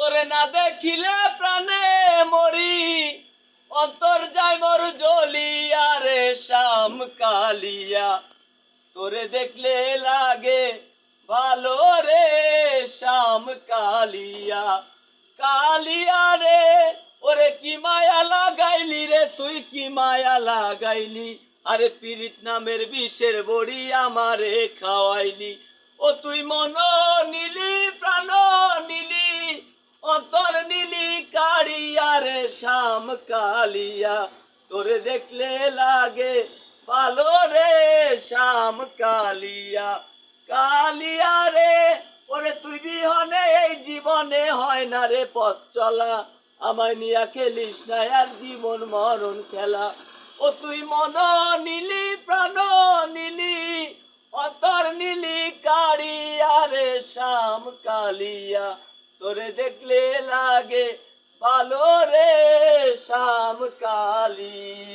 তোরে না দেখিলে প্রাণে মরি, অন্তর যায় মোর জ্বলিয়া রে শ্যাম কালিয়া। তোরে দেখলে লাগে ভালো রে শ্যাম কালিয়া। কালিয়া রে ওরে কি মায়া লাগাইলি রে, তুই কি মায়া লাগাইলি। আরে পীড়িত নামের বিষের বড়ি আমারে খাওয়াইলি। ও তুই মন নিলি প্রাণ নিলি, অন্তর নিলি কাড়িয়া রে শ্যাম কালিয়া। তোরে দেখলে লাগে ভালো রে শ্যাম কালিয়া। কালিয়া রে ওরে তুই বিহনে এই জীবনে হয় না রে পথ চলা। আমায় নিয়া খেলিস না আর জীবন মরণ খেলা। ও তুই মন নিলি প্রাণ নিলি, অন্তর নিলি কাড়িয়া রে শ্যাম কালিয়া। তোরে দেখলে লাগে ভালো রে শ্যাম কালিয়া।